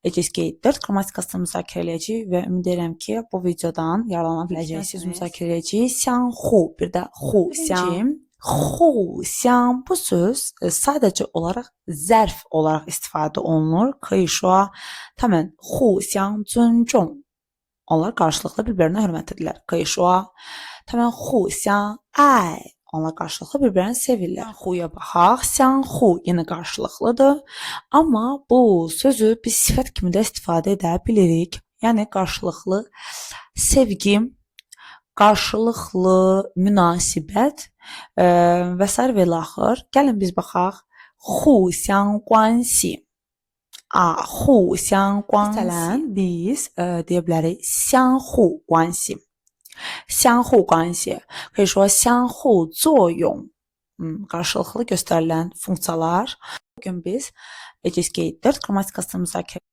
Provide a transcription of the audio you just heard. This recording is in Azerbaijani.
Eceskey 4 qrammatikasını müzakirə edəcəyik və ümid edirəm ki, bu videodan yararlana biləcəksiniz. Müzakirə edəcəyik. Xiang hu, bir də hu, xiang, hu, xiang bu söz sadəcə olaraq zərf olaraq istifadə olunur. 可以说他们互相尊重. Onlar qarşılıqlı bir-birinə hörmət edirlər. 可以说他们互相爱. Onlar qarşılıqlı bir-birini sevirlər. Huya baxaq. Xiang hu yenə qarşılıqlıdır. Amma bu sözü biz sifət kimi də istifadə edə bilirik. Yəni qarşılıqlı sevgi, qarşılıqlı münasibət və s. və ilaxır. Gəlin biz baxaq. Hu xiang guanxi. Hu xiang guanxi. Məsələn, biz deyə bilərik 相互关系。相互关系可以说相互作用. Qarşılıqlı göstərilən funksiyalar. Bugün biz Eceskey 4 qrammatikasını müzakirə